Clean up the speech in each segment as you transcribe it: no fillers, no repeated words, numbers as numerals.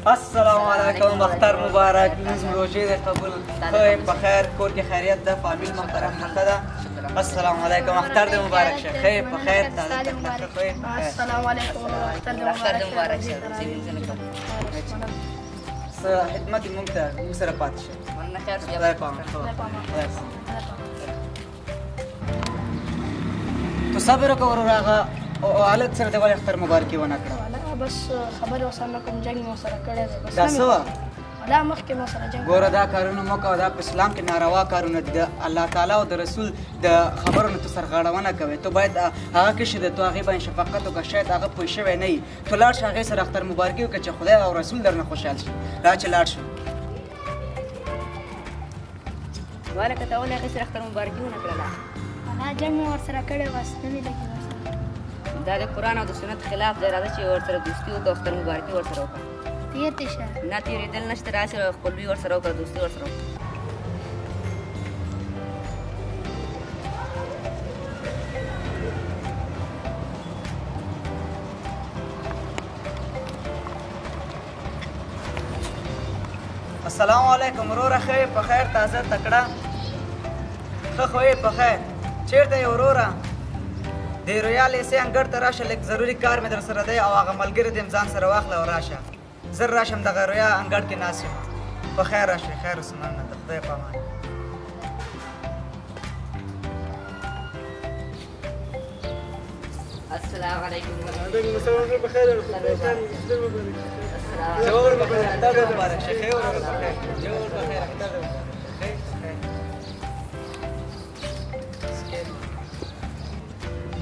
السلام علیکم، اختر مبارک، لمونځ مو روژې دی قبول، ښه یې په خیر، کور کې خیریت ده، فامیل محترم ښه ده. السلام علیکم، اختر دې مبارک شه، ښه یې په خیر، تازه ښه یې په خیر. السلام علیکم، اختر دې مبارک شه. څه خدمت یې موږ ته موږ سره پاتې شه. خدای پاک تو صبر وکړه ورور هغه حالت سره دې ولې اختر مبارکي ونه کړه؟ بس خبرې ورسره نه کوم، جنګ مې ورسره کړی دی. دا څه وه؟ دا مخکې مې ورسره جنګ ګوره دا کارونه مه کوه، دا په اسلام کې ناروا کارونه دي. د الله تعالی او د رسول د خبرو نه تو سرغړونه کوې. تو باید هغه کشي د تو هغې باندې شفقت وکړه، شاید هغه پوه شوی نه وي. تو لاړ شه هغې سره اختر مبارکي وکړه چې خدای او رسول درنه خوشحال شي. را چې لاړ شو والکه ته ولې هغې سره اختر مبارکي ونه کړله؟ جنګ مې ورسره کړی بس نه مې لګي ورسره. دا د قرآن او د سنت خلاف دی. راځه چې ورسره دوستي وکړه، اختر مبارکي ورسره وکړه. تېر دې شه نه تېرېدل نشته، راسې خپلوي ورسره وکړه، دوستي ورسره وکړه. السلام علیکم وروره، ښه یې په خیر، تازه تکړه، ښه خو یې په خیر. چېرته یې وروره؟ د رویال ایسې انګړ ته راشه، لږ ضروري کار مې در سره دی او هغه ملګري دې ځان سره واخله او راشه. زر راشم دغه رویا انګړ کې ناست یم. په خیر راشئ، خیر اوسه، مننه، د خدای په امان. السلام علیکم. وعلیکم السلام، بخیر. جوړ بخیر، اختر دې مبارک شه، ښې وروره بخیر، جوړ بخیر، اختر دې مبارک شه، ښې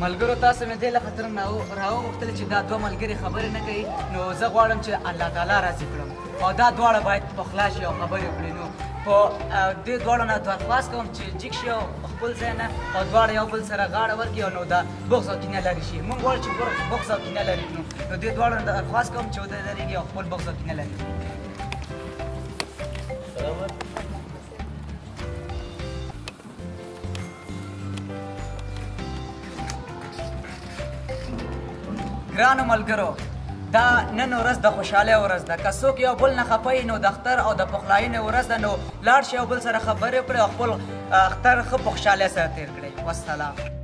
ملګرو. تاسو مې دې له خاطر نه راوغوښتل چې دا دوه ملګري خبرې نه کوي، نو زه غواړم چې الله تعالی راضي کړم او دا دواړه باید پخلا شي او خبرې وکړي. نو په دې دواړو نه درخواست کوم چې جګ شي او خپل ځای نه او دواړه یو بل سره غاړه ورکړي او نو دا بغض او کینه لرې شي. موږ غواړو چې بغض او کینه لرې کړو، نو دې دواړو نه درخواست کوم چې ودرېږي او خپل بغض او کینه لرې کړي. ګرانو ملګرو، دا نن ورځ د خوشحالۍ ورځ ده. که څوک یو بل نه خفه وي نو د اختر او د پخلاینې ورځ ده، نو لاړ شئ یو بل سره خبرې وکړئ او خپل اختر ښه په خوشحالۍ سره تېر کړئ. والسلام.